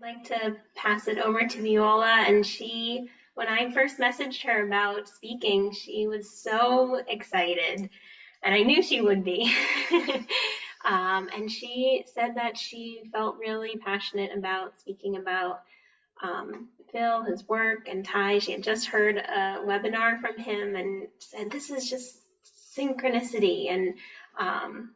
like to pass it over to Viola. And when I first messaged her about speaking, she was so excited, and I knew she would be. And she said that she felt really passionate about speaking about Phil, his work, and Ty. She had just heard a webinar from him and said, "This is just synchronicity." Um,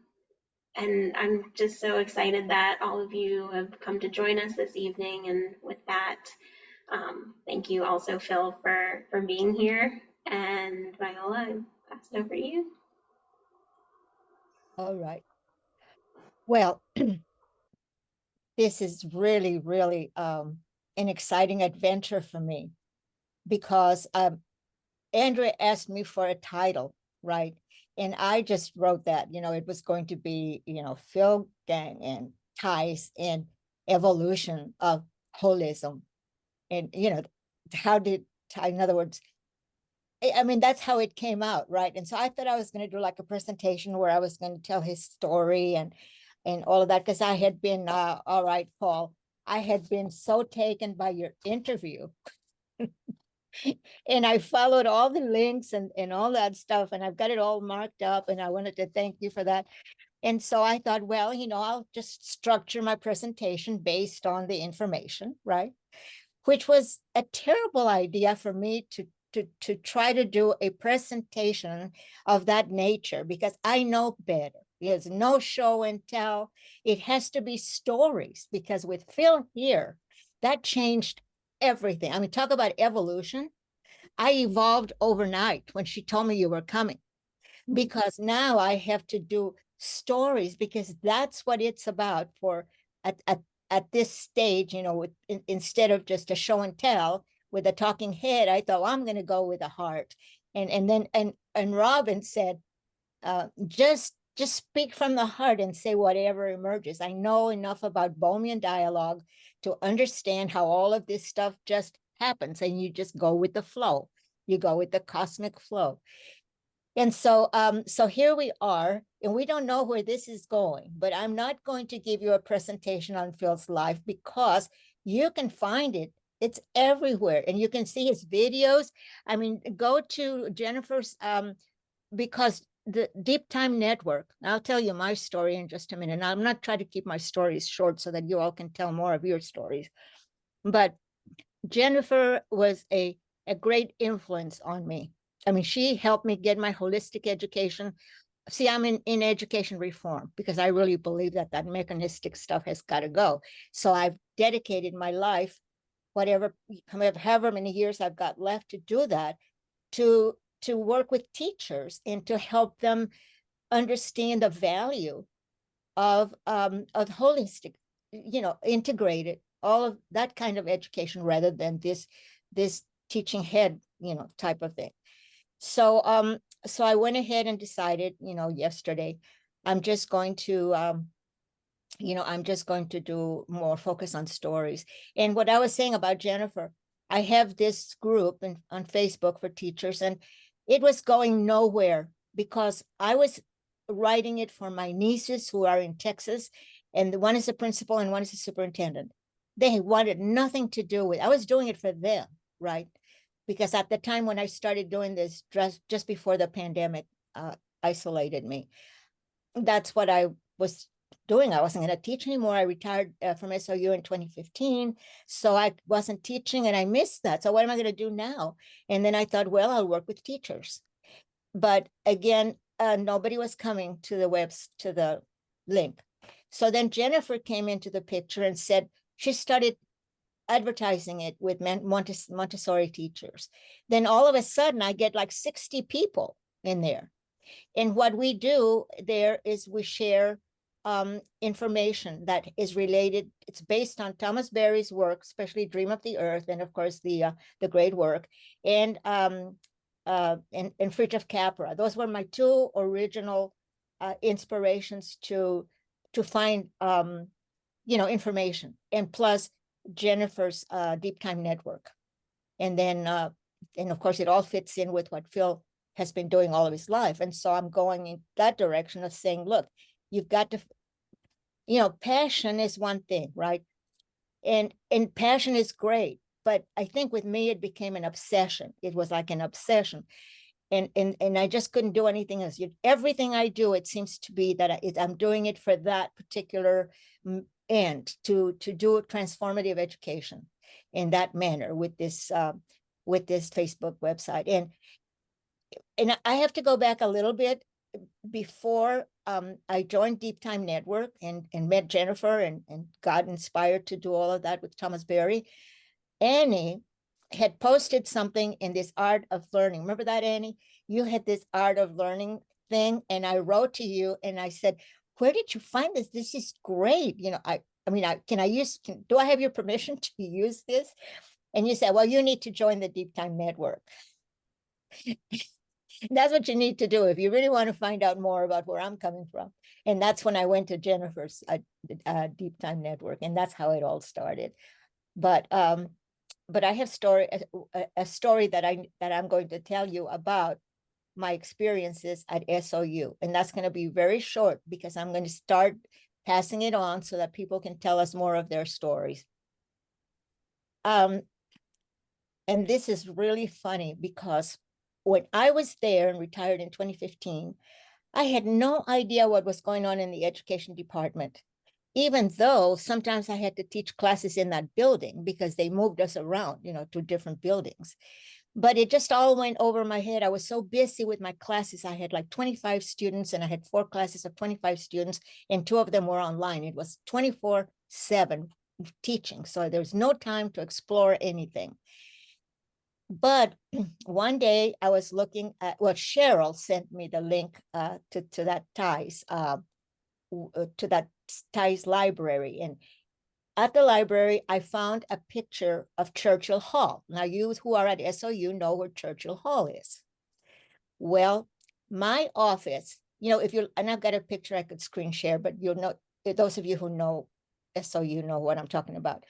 and I'm just so excited that all of you have come to join us this evening. And with that, thank you also, Phil, for being here. And Viola, I pass it over to you. All right. Well, this is really, really an exciting adventure for me because Andrea asked me for a title, right? And I just wrote that, it was going to be, Phil Gang and ties and evolution of holism. And, how did, in other words, I mean, that's how it came out, right? And so I thought I was going to do like a presentation where I was going to tell his story and all of that, because I had been, all right, Paul, I had been so taken by your interview and I followed all the links and all that stuff, and I've got it all marked up, and I wanted to thank you for that. And so I thought, well, I'll just structure my presentation based on the information, right? Which was a terrible idea for me to try to do a presentation of that nature, because I know better. There's no show and tell. It has to be stories, because with Phil here, that changed everything. I mean, talk about evolution. I evolved overnight when she told me you were coming, because now I have to do stories, because that's what it's about for at this stage, instead of just a show and tell with a talking head. I thought, well, I'm going to go with a heart. And Robin said, just speak from the heart and say whatever emerges. I know enough about Bohemian dialogue to understand how all of this stuff just happens, and you just go with the flow. You go with the cosmic flow. And so here we are, and we don't know where this is going, but I'm not going to give you a presentation on Phil's life, because you can find it. It's everywhere, and you can see his videos. I mean, go to Jennifer's, because the Deep Time Network, I'll tell you my story in just a minute. Now, I'm not trying to keep my stories short so that you all can tell more of your stories, but Jennifer was a great influence on me. I mean, she helped me get my holistic education. See, I'm in education reform, because I really believe that mechanistic stuff has got to go. So I've dedicated my life, however many years I've got left to do that, to work with teachers and to help them understand the value of holistic, integrated, all of that kind of education, rather than this teaching head, type of thing. So I went ahead and decided, yesterday, I'm just going to I'm just going to do more focus on stories. And what I was saying about Jennifer, I have this group on Facebook for teachers, and it was going nowhere, because I was writing it for my nieces who are in Texas, and one is a principal and one is a superintendent. They wanted nothing to do with it. I was doing it for them, right? Because at the time when I started doing this, just before the pandemic isolated me, that's what I was doing. I wasn't going to teach anymore. I retired from SOU in 2015. So I wasn't teaching, and I missed that. So what am I going to do now? And then I thought, well, I'll work with teachers. But again, nobody was coming to the link. So then Jennifer came into the picture and said she started advertising it with Montessori teachers. Then all of a sudden, I get like 60 people in there. And what we do there is we share information that is related. It's based on Thomas Berry's work, especially Dream of the Earth, and of course the great work, and Fritjof Capra. Those were my two original inspirations to find information, and plus Jennifer's Deep Time Network. And then and of course it all fits in with what Phil has been doing all of his life. And so I'm going in that direction of saying, look, you've got to, passion is one thing, right? And passion is great, but I think with me it became an obsession. It was like an obsession, and I just couldn't do anything else. Everything I do, it seems to be that I'm doing it for that particular end, to do transformative education in that manner with this Facebook website. And I have to go back a little bit before I joined Deep Time Network and met Jennifer and got inspired to do all of that with Thomas Berry. Annie had posted something in this Art of Learning. Remember that, Annie? You had this Art of Learning thing, and I wrote to you and I said, where did you find this? This is great. You know, do I have your permission to use this? And you said, well, you need to join the Deep Time Network. That's what you need to do if you really want to find out more about where I'm coming from. And that's when I went to Jennifer's Deep Time Network, and that's how it all started. But I have a story that I'm going to tell you about my experiences at SOU, and that's going to be very short because I'm going to start passing it on so that people can tell us more of their stories. And this is really funny because when I was there and retired in 2015, I had no idea what was going on in the education department, even though sometimes I had to teach classes in that building because they moved us around, to different buildings. But it just all went over my head. I was so busy with my classes. I had like 25 students, and I had 4 classes of 25 students, and 2 of them were online. It was 24/7 teaching. So there's no time to explore anything. But one day I was looking at, well, Cheryl sent me the link to that TIES library. And at the library, I found a picture of Churchill Hall. Now, you who are at SOU know where Churchill Hall is. Well, my office, and I've got a picture I could screen share, but you'll know, those of you who know SOU know what I'm talking about.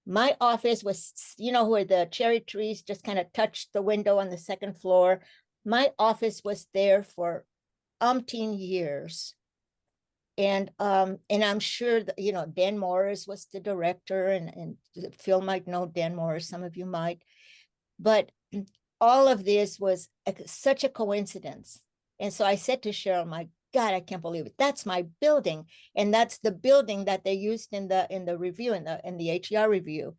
My office was, where the cherry trees just kind of touched the window on the second floor. My office was there for umpteen years. And I'm sure that, Dan Morris was the director, and Phil might know Dan Morris, some of you might. But all of this was such a coincidence. And so I said to Cheryl, my God, I can't believe it. That's my building. And that's the building that they used in the review, in the HER review,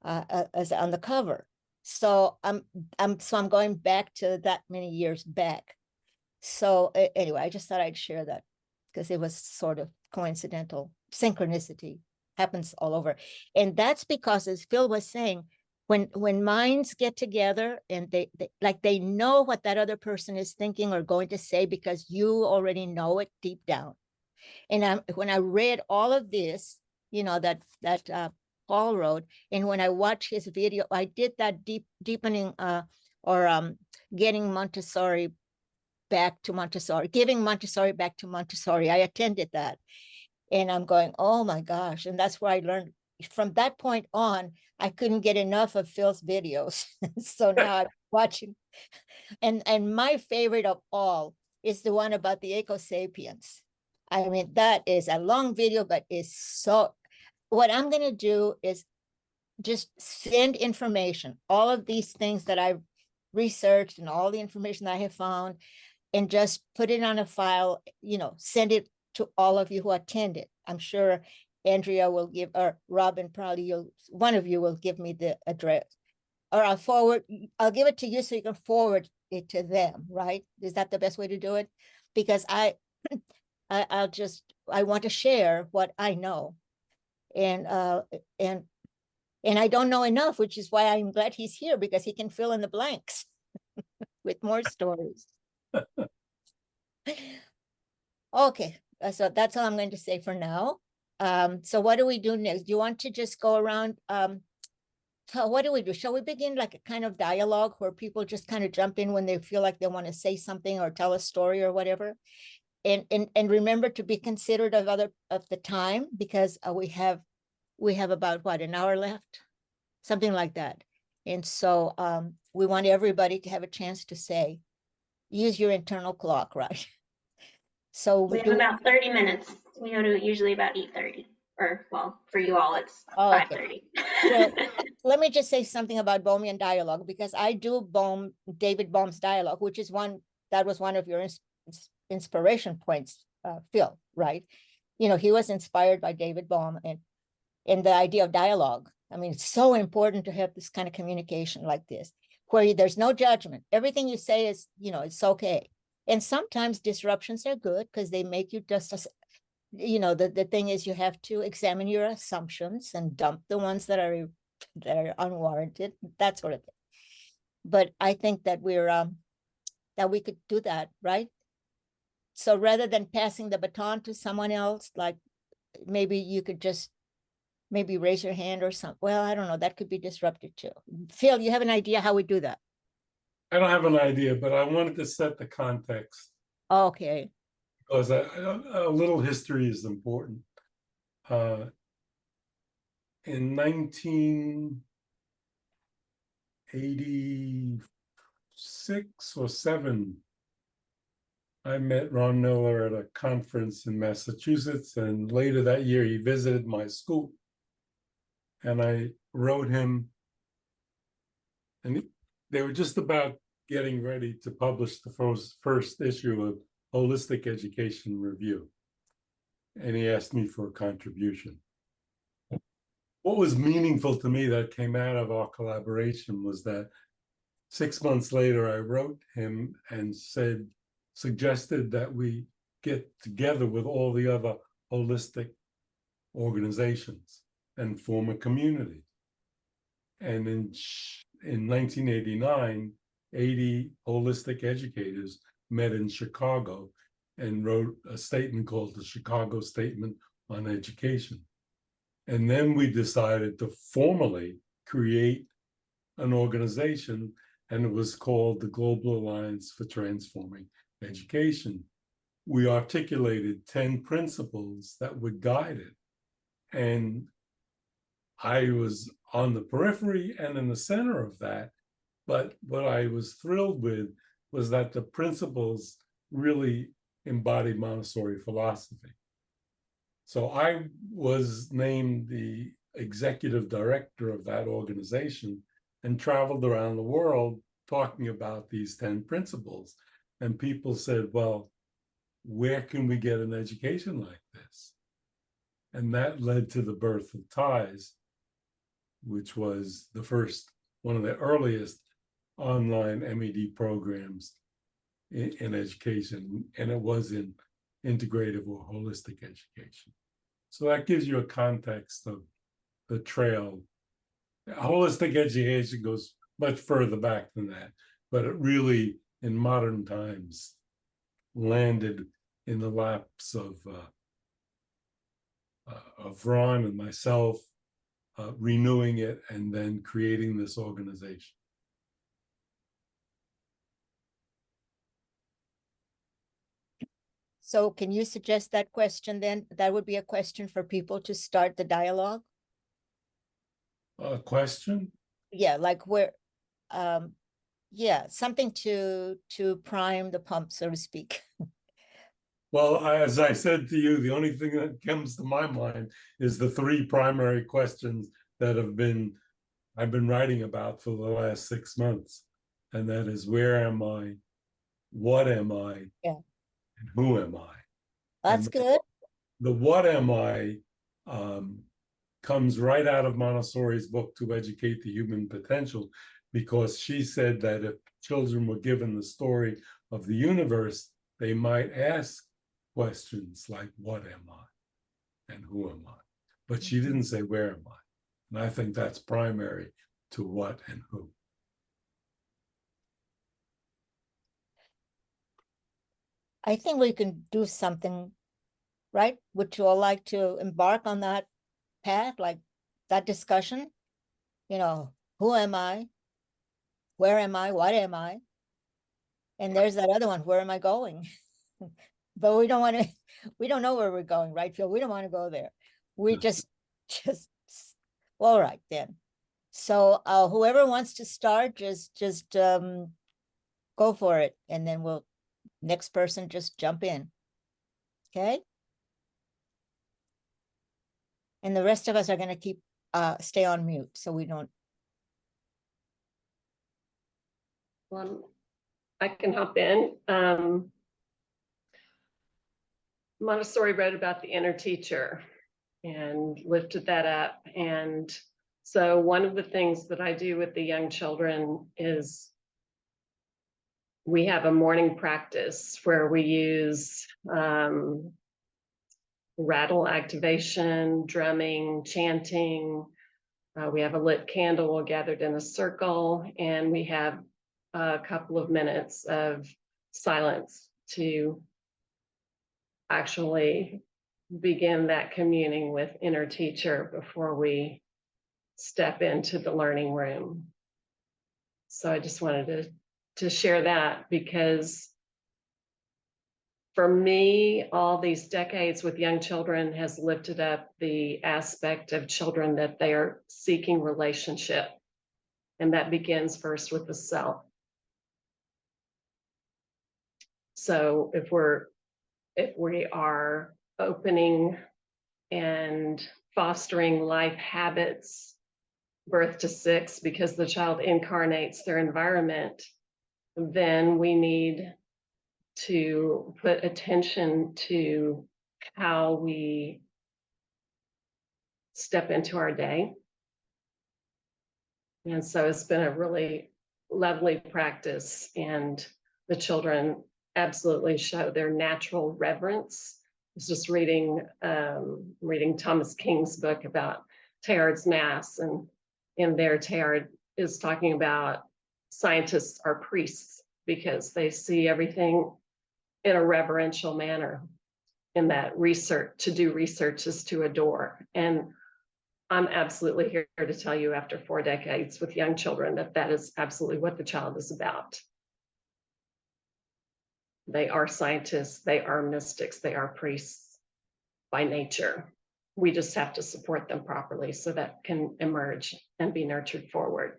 as on the cover. So I'm going back to that many years back. So anyway, I just thought I'd share that because it was sort of coincidental. Synchronicity happens all over. And that's because, as Phil was saying, when minds get together and they know what that other person is thinking or going to say because you already know it deep down. And when I read all of this, that Paul wrote, and when I watched his video, I did that deepening or getting Montessori back to Montessori, giving Montessori back to Montessori. I attended that. And I'm going, oh my gosh. And that's where I learned. From that point on, I couldn't get enough of Phil's videos. So now I'm watching. And my favorite of all is the one about the Eco Sapiens. I mean, that is a long video, but is so, what I'm going to do is just send information, all of these things that I've researched and all the information that I have found, and just put it on a file, send it to all of you who attended. I'm sure Andrea will give, or Robin, probably one of you will give me the address, or I'll give it to you so you can forward it to them, right? Is that the best way to do it? Because I want to share what I know. And I don't know enough, which is why I'm glad he's here, because he can fill in the blanks with more stories. Okay, so that's all I'm going to say for now. So what do we do next? Do you want to just go around? What do we do? Shall we begin like a kind of dialogue where people just kind of jump in when they feel like they want to say something or tell a story or whatever? And remember to be considerate of the time, because we have about an hour left, something like that. And so we want everybody to have a chance to say. Use your internal clock, right? So we have about 30 minutes. We go to usually about 8:30. or well, for you all, it's Oh, okay. 5:30. Well, let me just say something about Bohmian dialogue, because I do David Bohm's dialogue, which is that was one of your inspiration points, Phil, right? You know, he was inspired by David Bohm and the idea of dialogue. I mean, it's so important to have this kind of communication like this, where there's no judgment. Everything you say is, you know, it's okay. And sometimes disruptions are good because they make you just, you know, the thing is you have to examine your assumptions and dump the ones that are unwarranted, that sort of thing. But I think that that we could do that, right? So rather than passing the baton to someone else, like maybe you could just maybe raise your hand or something. Well, I don't know. That could be disruptive too. Phil, you have an idea how we do that? I don't have an idea, but I wanted to set the context Okay. because a little history is important. In 1986 or 7, I met Ron Miller at a conference in Massachusetts, and later that year he visited my school. And I wrote him, and they were just about getting ready to publish the first issue of Holistic Education Review. And he asked me for a contribution. What was meaningful to me that came out of our collaboration was that 6 months later, I wrote him and suggested that we get together with all the other holistic organizations and form a community. And in 1989, 80 holistic educators met in Chicago and wrote a statement called the Chicago Statement on Education. And then we decided to formally create an organization, and it was called the Global Alliance for Transforming Education. We articulated 10 principles that would guide it. And I was on the periphery and in the center of that. But what I was thrilled with was that the principles really embodied Montessori philosophy. So I was named the executive director of that organization and traveled around the world talking about these 10 principles. And people said, well, where can we get an education like this? And that led to the birth of TIES, which was one of the earliest online MED programs in education, and it was in integrative or holistic education. So that gives you a context of the trail. Holistic education goes much further back than that, but it really, in modern times, landed in the laps of Ron and myself, renewing it and then creating this organization. So can you suggest that question then? That would be a question for people to start the dialogue? A question? Yeah, like where, yeah, something to prime the pump, so to speak. Well, as I said to you, the only thing that comes to my mind is the 3 primary questions that I've been writing about for the last 6 months. And that is, where am I? What am I? Yeah. And who am I? That's and good. The what am I comes right out of Montessori's book, To Educate the Human Potential, because she said that if children were given the story of the universe, they might ask questions like, what am I? And who am I? But she didn't say, where am I? And I think that's primary to what and who. I think we can do something, right? Would you all like to embark on that path, like that discussion? You know, who am I? Where am I? What am I? And there's that other one, where am I going? But we don't want to, we don't know where we're going, right, Phil? We don't want to go there. We just, all right then. So whoever wants to start, just go for it. And then next person just jump in. Okay. And the rest of us are going to stay on mute so we don't. Well, I can hop in. Montessori wrote about the inner teacher and lifted that up. And so one of the things that I do with the young children is we have a morning practice where we use rattle activation, drumming, chanting. We have a lit candle gathered in a circle, and we have a couple of minutes of silence to actually begin that communing with inner teacher before we step into the learning room. So I just wanted to share that, because for me, all these decades with young children has lifted up the aspect of children that they are seeking relationship. And that begins first with the self. So if we are opening and fostering life habits, birth to 6, because the child incarnates their environment, then we need to put attention to how we step into our day. And so it's been a really lovely practice, and the children absolutely show their natural reverence. I was just reading Thomas King's book about Teilhard's Mass, and in there Teilhard is talking about scientists are priests because they see everything in a reverential manner, in that to do research is to adore. And I'm absolutely here to tell you, after 4 decades with young children, that is absolutely what the child is about. They are scientists, they are mystics, they are priests by nature. We just have to support them properly so that can emerge and be nurtured forward.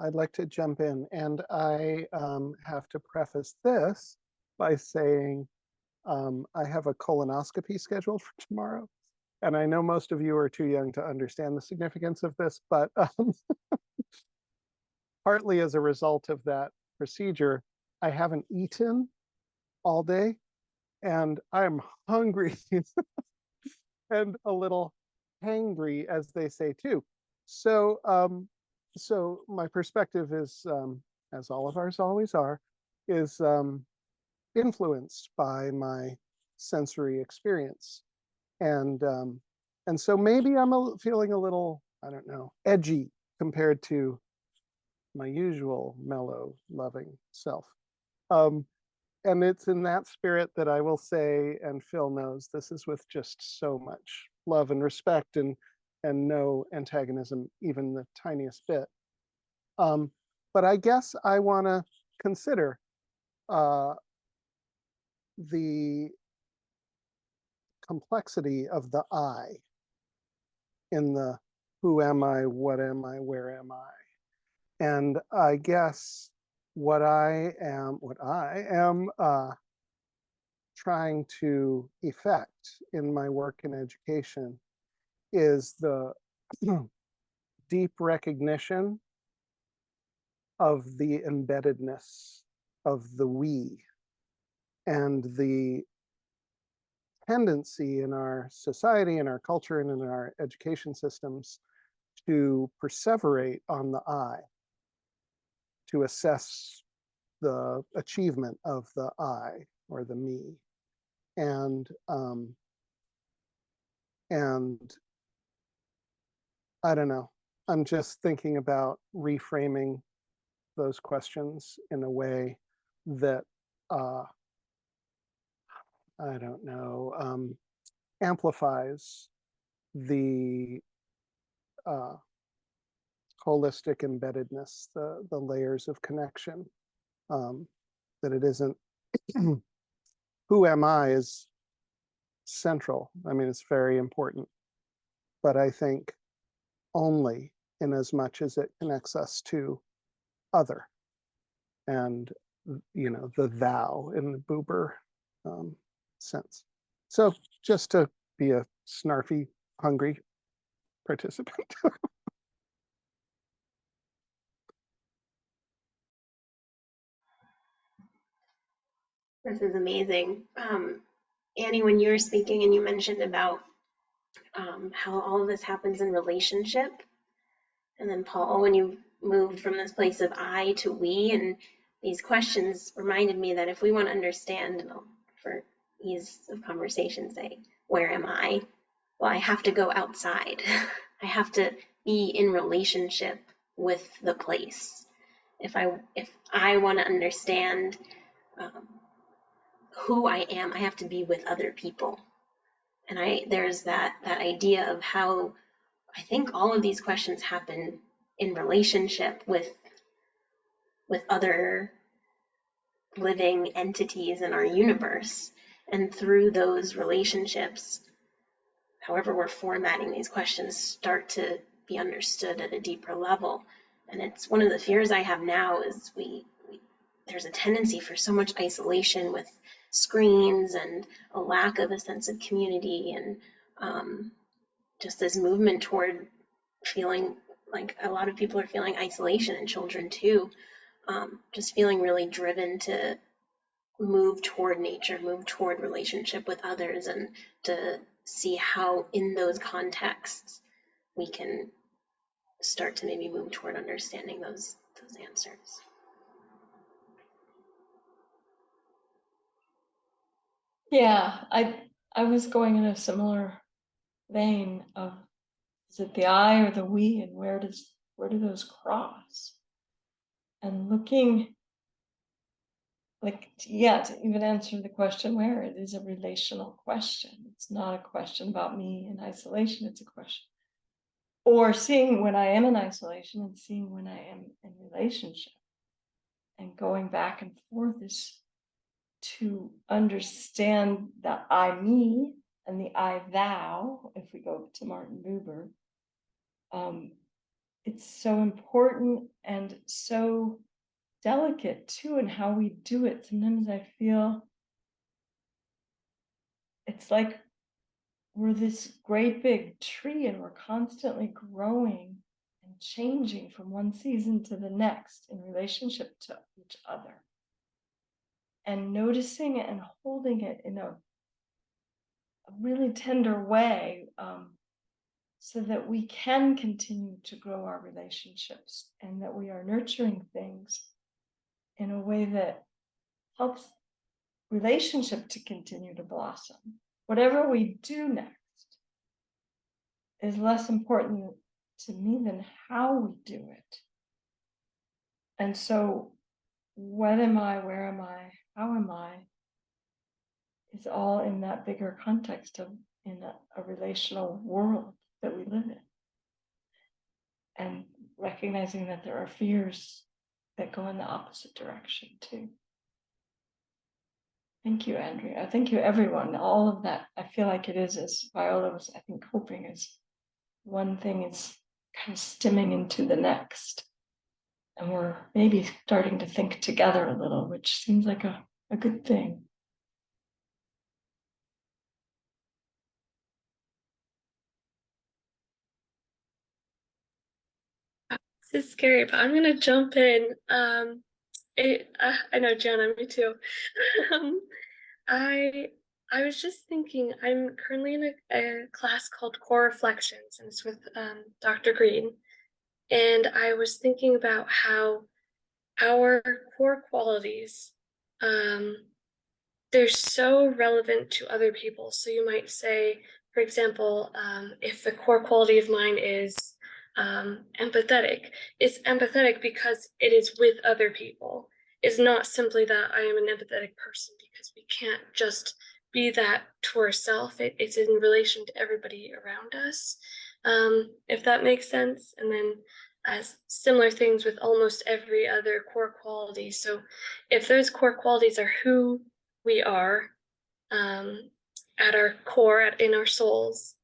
I'd like to jump in, and I have to preface this by saying I have a colonoscopy scheduled for tomorrow, and I know most of you are too young to understand the significance of this, but partly as a result of that procedure, I haven't eaten all day, and I'm hungry and a little hangry, as they say too. So, so my perspective is, as all of ours always are, is influenced by my sensory experience, and so maybe I'm feeling a little, I don't know, edgy compared to my usual mellow, loving self. And it's in that spirit that I will say, and Phil knows, this is with just so much love and respect, and no antagonism, even the tiniest bit. But I guess I want to consider the complexity of the I in the who am I, what am I, where am I? And I guess what I am trying to effect in my work in education is the deep recognition of the embeddedness of the we, and the tendency in our society, in our culture, and in our education systems to perseverate on the I, to assess the achievement of the I or the me. And I don't know, I'm just thinking about reframing those questions in a way that I don't know, amplifies the holistic embeddedness, the layers of connection, that it isn't who am I is central. I mean, it's very important, but I think only in as much as it connects us to other. And you know, the thou in the Buber sense. So just to be a snarfy, hungry participant. This is amazing. Annie, when you were speaking and you mentioned about how all of this happens in relationship, and then Paul, when you moved from this place of I to we, and these questions reminded me that if we want to understand, and I'll, for ease of conversation, say, where am I? Well, I have to go outside. I have to be in relationship with the place. If I want to understand who I am, I have to be with other people. And there's that idea of how I think all of these questions happen in relationship with other living entities in our universe. And through those relationships, however we're formatting these questions, start to be understood at a deeper level. And it's one of the fears I have now is there's a tendency for so much isolation with screens and a lack of a sense of community, and just this movement toward feeling like a lot of people are feeling isolation, and children too, just feeling really driven to move toward nature, move toward relationship with others, and to see how in those contexts we can start to maybe move toward understanding those answers. Yeah, I was going in a similar vein of, is it the I or the we, and where do those cross? And looking, like, yeah, to even answer the question where, it is a relational question. It's not a question about me in isolation, it's a question. Or seeing when I am in isolation and seeing when I am in relationship. And going back and forth is to understand the I me and the I thou, if we go to Martin Buber. It's so important and so delicate too in how we do it. Sometimes I feel it's like we're this great big tree and we're constantly growing and changing from one season to the next in relationship to each other. And noticing it and holding it in a really tender way, so that we can continue to grow our relationships and that we are nurturing things in a way that helps relationship to continue to blossom. Whatever we do next is less important to me than how we do it. And so, when am I, where am I, how am I, is all in that bigger context of in a relational world that we live in. And recognizing that there are fears that go in the opposite direction too. Thank you, Andrea. Thank you, everyone. All of that, I feel like it is, as Viola was, I think, hoping, is one thing is kind of stemming into the next. And we're maybe starting to think together a little, which seems like a good thing. This is scary, but I'm gonna jump in. I know, Gianna, me too. I was just thinking, I'm currently in a class called Core Reflections, and it's with Dr. Green. And I was thinking about how our core qualities, they're so relevant to other people. So you might say, for example, if the core quality of mine is empathetic, it's empathetic because it is with other people. It's not simply that I am an empathetic person, because we can't just be that to ourselves. It's in relation to everybody around us, if that makes sense. And then as similar things with almost every other core quality. So if those core qualities are who we are at our core, in our souls,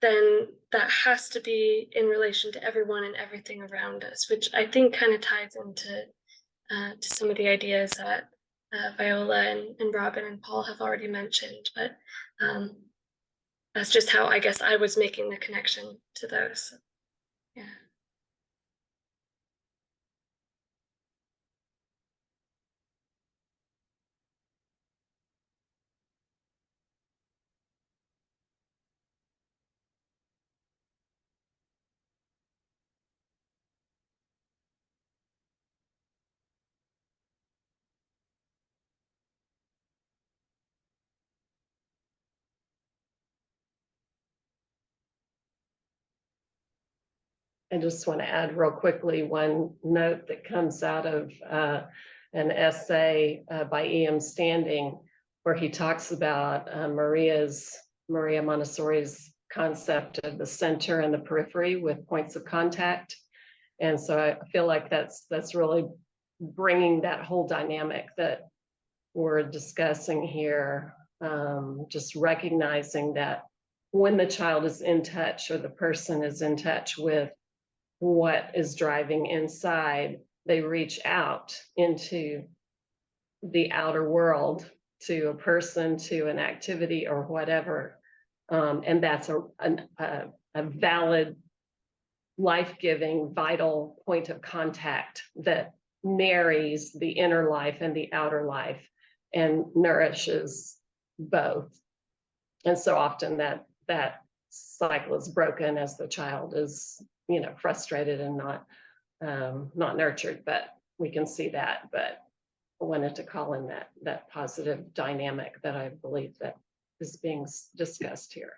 then that has to be in relation to everyone and everything around us, which I think kind of ties into to some of the ideas that Viola and Robin and Paul have already mentioned, but that's just how I guess I was making the connection to those. Yeah. I just want to add real quickly one note that comes out of an essay by E.M. Standing, where he talks about Maria Montessori's concept of the center and the periphery with points of contact. And so I feel like that's really bringing that whole dynamic that we're discussing here, just recognizing that when the child is in touch or the person is in touch with what is driving inside, they reach out into the outer world, to a person, to an activity or whatever. And that's a valid, life-giving, vital point of contact that marries the inner life and the outer life and nourishes both. And so often that cycle is broken as the child is, frustrated and not nurtured, but we can see that. But I wanted to call in that positive dynamic that I believe that is being discussed here.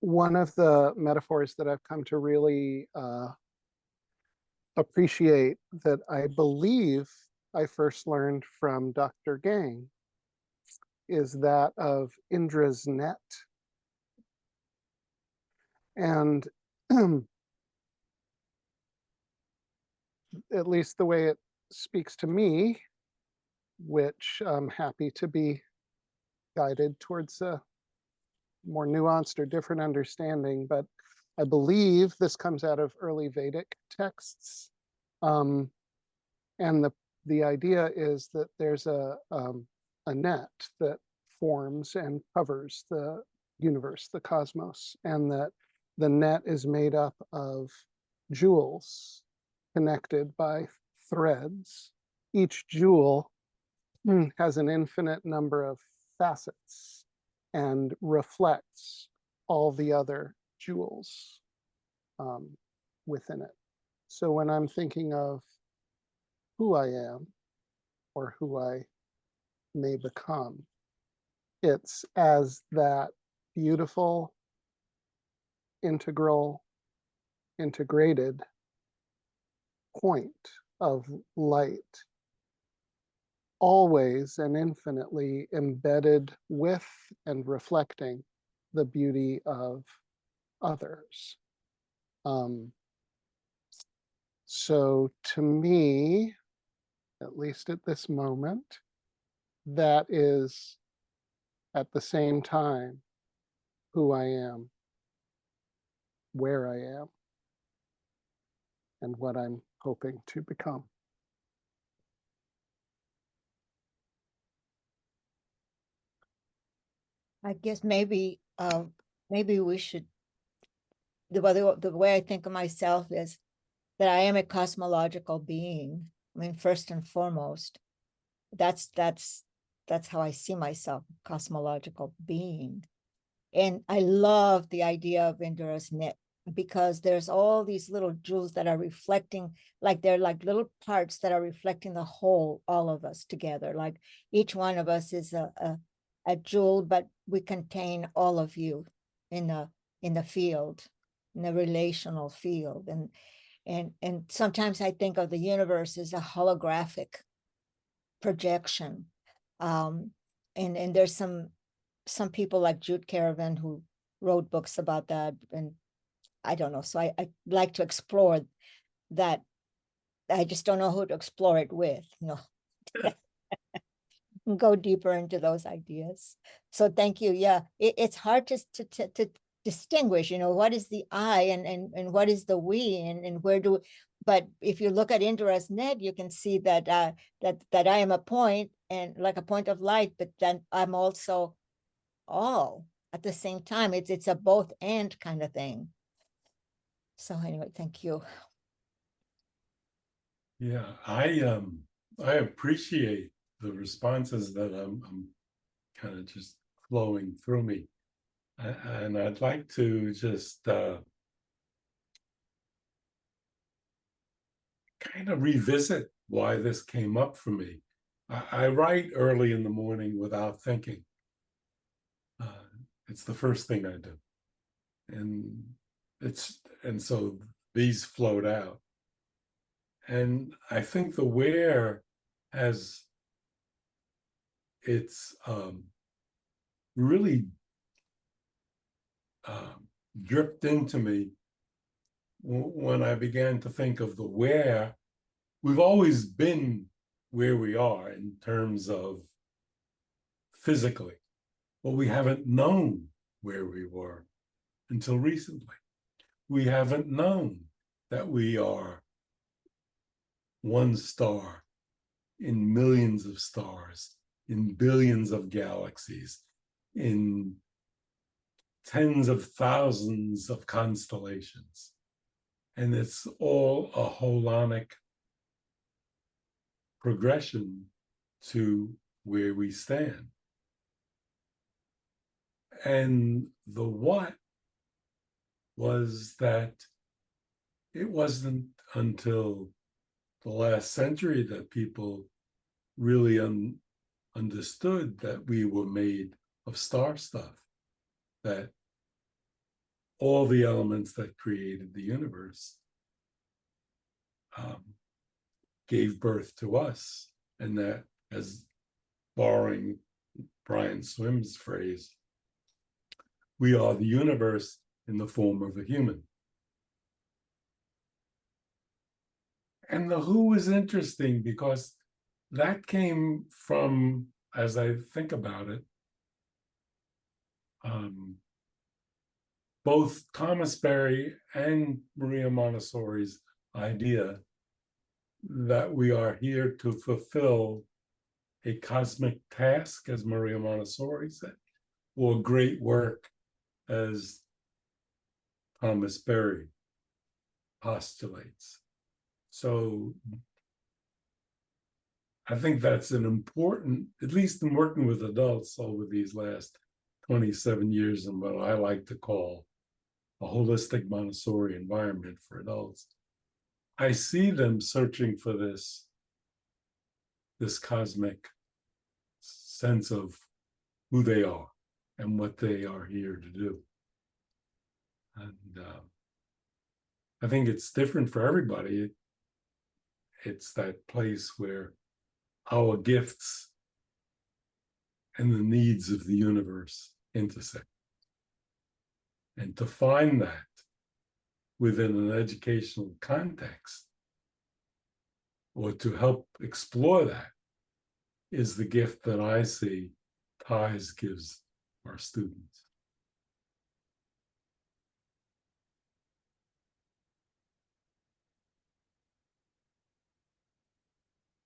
One of the metaphors that I've come to really appreciate, that I believe I first learned from Dr. Gang, is that of Indra's net. And at least the way it speaks to me, which I'm happy to be guided towards a more nuanced or different understanding, but I believe this comes out of early Vedic texts. And the idea is that there's a net that forms and covers the universe, the cosmos, and that the net is made up of jewels connected by threads. Each jewel has an infinite number of facets and reflects all the other jewels within it. So when I'm thinking of who I am or who I may become, it's as that beautiful, integral, integrated point of light, always and infinitely embedded with and reflecting the beauty of others. So to me, at least at this moment, that is at the same time who I am, where I am, and what I'm hoping to become. I guess maybe we should, the way I think of myself is that I am a cosmological being. I mean, first and foremost, that's how I see myself, cosmological being. And I love the idea of Indira's net, because there's all these little jewels that are reflecting, like they're like little parts that are reflecting the whole, all of us together. Like each one of us is a jewel, but we contain all of you in the field, in the relational field. And sometimes I think of the universe as a holographic projection. And there's some people like Jude Caravan who wrote books about that, and I don't know. So I like to explore that. I just don't know who to explore it with, go deeper into those ideas. So thank you. Yeah, it's hard to distinguish, what is the I and what is the we, and where do, but if you look at InterestNet, you can see that that I am a point, and like a point of light, but then I'm also all at the same time. It's a both and kind of thing. So anyway, thank you. Yeah, I appreciate the responses that I'm kind of just flowing through me. And I'd like to just kind of revisit why this came up for me. I write early in the morning without thinking. It's the first thing I do. And so these float out. And I think the where has it's really dripped into me when I began to think of the where. We've always been where we are in terms of physically, but we haven't known where we were until recently. We haven't known that we are one star in millions of stars, in billions of galaxies, in tens of thousands of constellations. And it's all a holonic progression to where we stand. And the what was that it wasn't until the last century that people really understood that we were made of star stuff, that all the elements that created the universe gave birth to us, and that, as borrowing Brian Swim's phrase, we are the universe in the form of a human. And the who is interesting because that came from, as I think about it, both Thomas Berry and Maria Montessori's idea that we are here to fulfill a cosmic task, as Maria Montessori said, or great work, as Thomas Berry postulates. So I think that's an important, at least in working with adults over these last 27 years in what I like to call a holistic Montessori environment for adults. I see them searching for this cosmic sense of who they are and what they are here to do. And I think it's different for everybody. It's that place where our gifts and the needs of the universe intersect. And to find that within an educational context, or to help explore that, is the gift that I see TIES gives our students.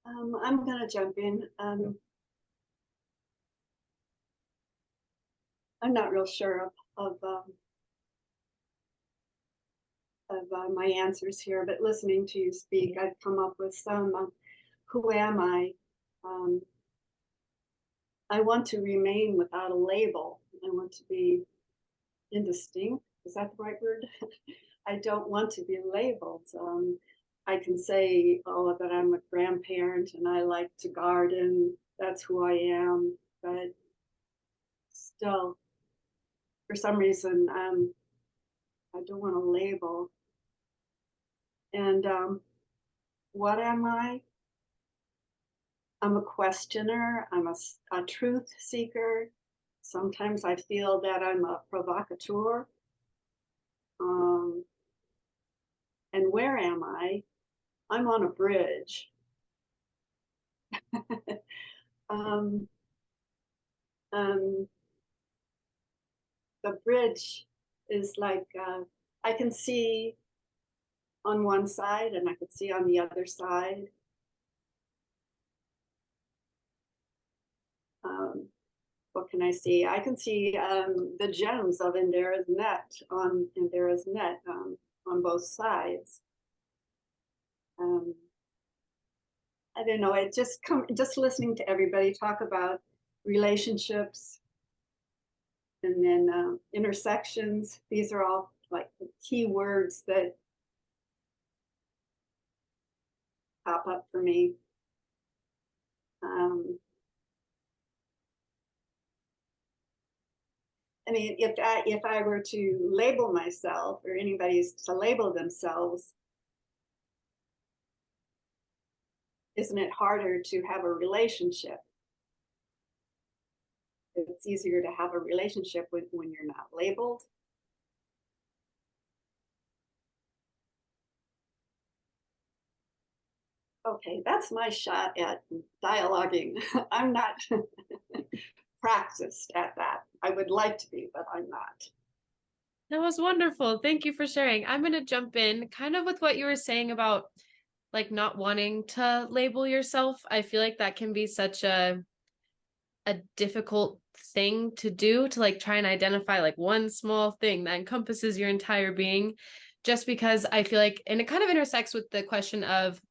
I'm going to jump in. I'm not real sure of my answers here, but listening to you speak, I've come up with some. Who am I? I want to remain without a label. I want to be indistinct. Is that the right word? I don't want to be labeled. I can say, oh, that I'm a grandparent and I like to garden. That's who I am. But still, for some reason, I don't want to label. And what am I? I'm a questioner. I'm a truth seeker. Sometimes I feel that I'm a provocateur. And where am I? I'm on a bridge. um, um, the bridge is like, I can see on one side and I can see on the other side. What can I see? I can see the gems of Indira's net on both sides. I don't know. It just listening to everybody talk about relationships and then intersections. These are all like key words that pop up for me. I mean, if I were to label myself, or anybody's to label themselves, isn't it harder to have a relationship? It's easier to have a relationship when you're not labeled. Okay, that's my shot at dialoguing. I'm not practiced at that. I would like to be, but I'm not. That was wonderful. Thank you for sharing. I'm going to jump in kind of with what you were saying about like not wanting to label yourself. I feel like that can be such a difficult thing to do, to like try and identify like one small thing that encompasses your entire being, just because I feel like, and it kind of intersects with the question of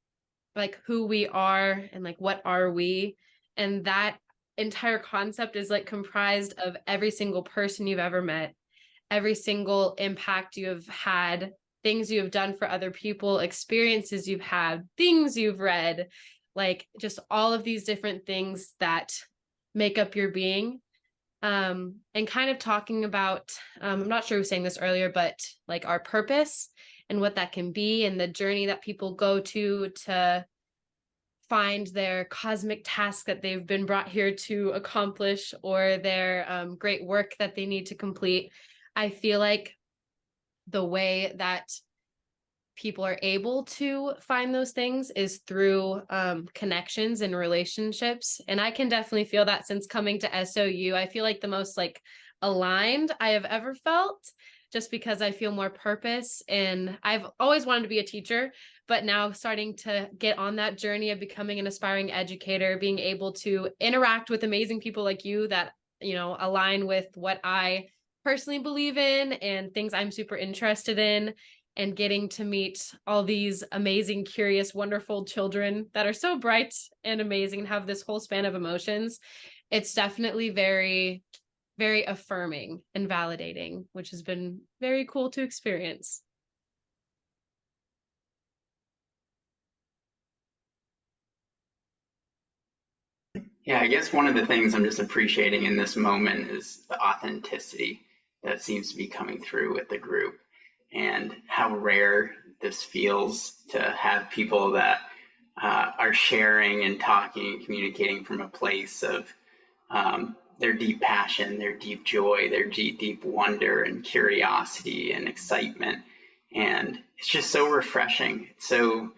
like who we are and like what are we, and that entire concept is like comprised of every single person you've ever met, every single impact you have had, things you have done for other people, experiences you've had, things you've read, like just all of these different things that make up your being. And kind of talking about, I'm not sure who was saying this earlier, but like our purpose and what that can be, and the journey that people go to find their cosmic task that they've been brought here to accomplish, or their great work that they need to complete. I feel like the way that people are able to find those things is through connections and relationships. And I can definitely feel that since coming to SOU. I feel like the most like aligned I have ever felt, just because I feel more purpose. And I've always wanted to be a teacher, but now starting to get on that journey of becoming an aspiring educator, being able to interact with amazing people like you that, you know, align with what I personally believe in and things I'm super interested in, and getting to meet all these amazing, curious, wonderful children that are so bright and amazing and have this whole span of emotions. It's definitely very, very affirming and validating, which has been very cool to experience. Yeah, I guess one of the things I'm just appreciating in this moment is the authenticity that seems to be coming through with the group, and how rare this feels to have people that are sharing and talking and communicating from a place of their deep passion, their deep joy, their deep wonder and curiosity and excitement. And it's just so refreshing. It's so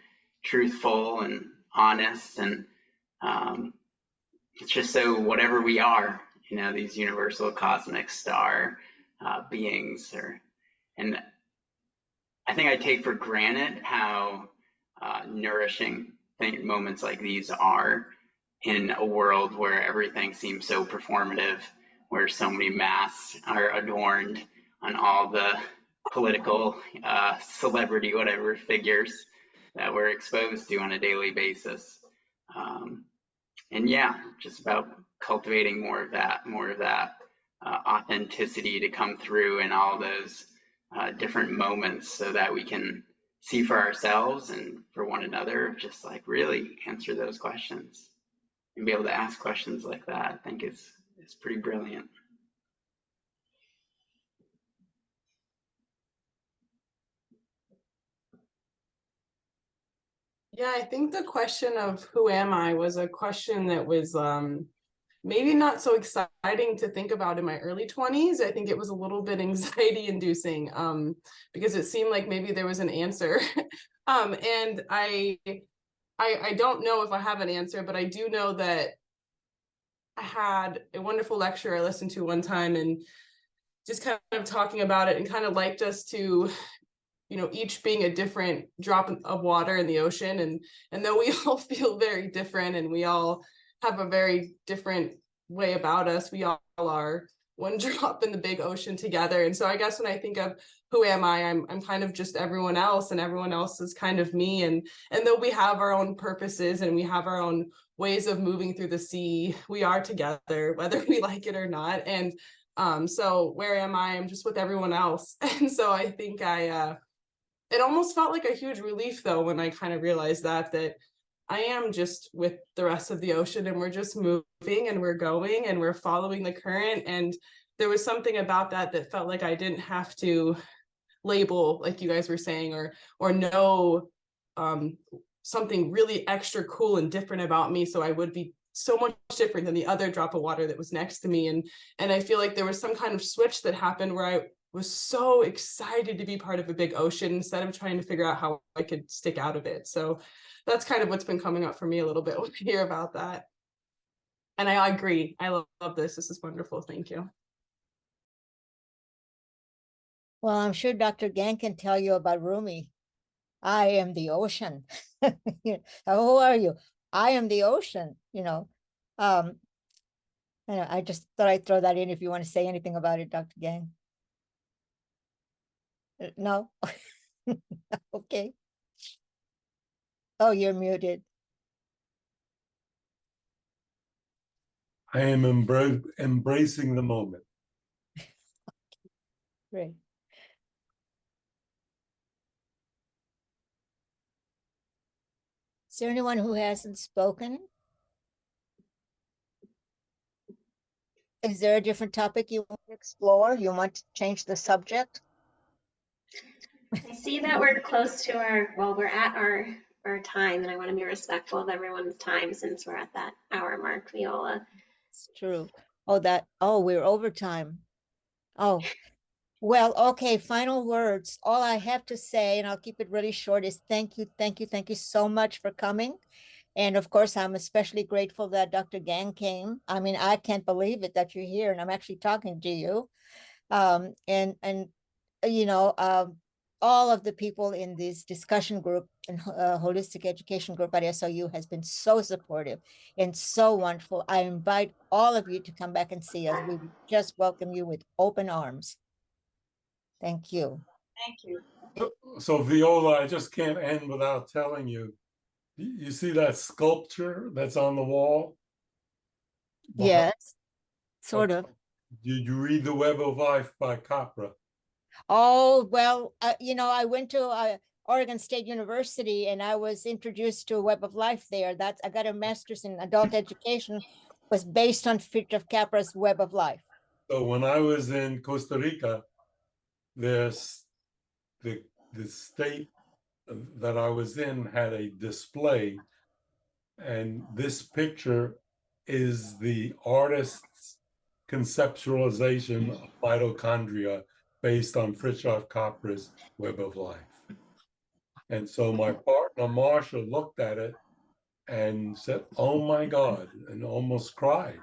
truthful and honest, and it's just so whatever we are, you know, these universal cosmic star beings. And I think I take for granted how nourishing moments like these are in a world where everything seems so performative, where so many masks are adorned on all the political, celebrity, whatever figures that we're exposed to on a daily basis. And yeah, just about cultivating more of that authenticity to come through in all those different moments, so that we can see for ourselves and for one another, just like really answer those questions and be able to ask questions like that. I think it's pretty brilliant. Yeah, I think the question of who am I was a question that was maybe not so exciting to think about in my early 20s. I think it was a little bit anxiety inducing because it seemed like maybe there was an answer. And I don't know if I have an answer, but I do know that I had a wonderful lecture I listened to one time and just kind of talking about it and kind of liked us to, you know, each being a different drop of water in the ocean. And though we all feel very different and we all have a very different way about us, we all are one drop in the big ocean together. And so I guess when I think of who am I, I'm kind of just everyone else, and everyone else is kind of me. And though we have our own purposes and we have our own ways of moving through the sea, we are together, whether we like it or not. And so where am I? I'm just with everyone else. And so I think it almost felt like a huge relief though when I kind of realized that I am just with the rest of the ocean, and we're just moving and we're going and we're following the current. And there was something about that felt like I didn't have to label, like you guys were saying, or know something really extra cool and different about me, so I would be so much different than the other drop of water that was next to me. And I feel like there was some kind of switch that happened where I was so excited to be part of a big ocean instead of trying to figure out how I could stick out of it. So that's kind of what's been coming up for me a little bit when I hear about that. And I agree. I love this. This is wonderful. Thank you. Well, I'm sure Dr. Gang can tell you about Rumi. I am the ocean. Who are you? I am the ocean, you know. I just thought I'd throw that in if you want to say anything about it, Dr. Gang. No? Okay. Oh, you're muted. I am embracing the moment. Great. Is there anyone who hasn't spoken? Is there a different topic you want to explore? You want to change the subject? I see that we're close to we're at our time, and I want to be respectful of everyone's time since we're at that hour mark, Viola. It's true. We're over time. Oh, well, okay, final words. All I have to say, and I'll keep it really short, is thank you so much for coming. And of course, I'm especially grateful that Dr. Gang came. I mean, I can't believe it that you're here and I'm actually talking to you. And you know, all of the people in this discussion group and holistic education group at SOU has been so supportive and so wonderful. I invite all of you to come back and see us. We just welcome you with open arms. Thank you. Thank you. So Viola, I just can't end without telling you, you see that sculpture that's on the wall? Yes, sort of. Did you read The Web of Life by Capra? Oh, well, you know, I went to Oregon State University and I was introduced to a Web of Life there. I got a master's in adult education, was based on Fritjof Capra's Web of Life. So when I was in Costa Rica, there's the state that I was in had a display, and this picture is the artist's conceptualization of mitochondria based on Fritjof Capra's Web of Life. And so my partner, Marsha, looked at it and said, "Oh my God," and almost cried.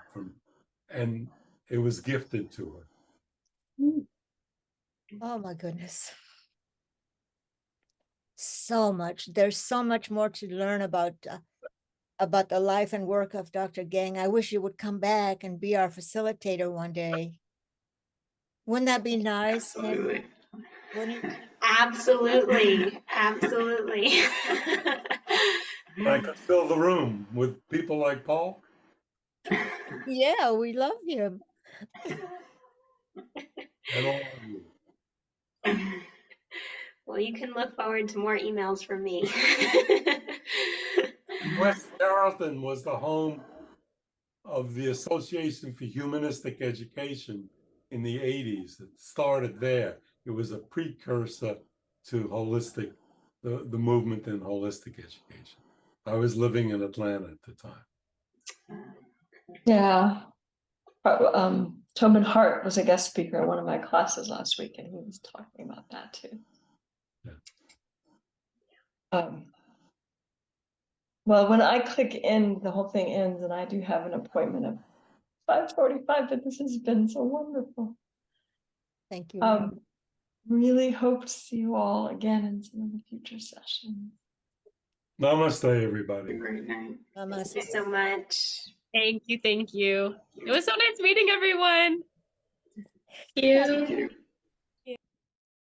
And it was gifted to her. Oh my goodness. So much. There's so much more to learn about the life and work of Dr. Gang. I wish you would come back and be our facilitator one day. Wouldn't that be nice? Absolutely. Wouldn't it? Absolutely. Absolutely. I could fill the room with people like Paul. Yeah, we love him. And all of you. Well, you can look forward to more emails from me. West Carrollton was the home of the Association for Humanistic Education in the 80s. It started there. It was a precursor to holistic, the movement in holistic education. I was living in Atlanta at the time. Yeah, Tobin Hart was a guest speaker in one of my classes last week, and he was talking about that too. Well, when I click in, the whole thing ends, and I do have an appointment of 5:45, but this has been so wonderful. Thank you. Really hope to see you all again in some of the future sessions. Namaste, everybody. Great night. Thank you so much. Thank you. It was so nice meeting everyone. You. Thank you.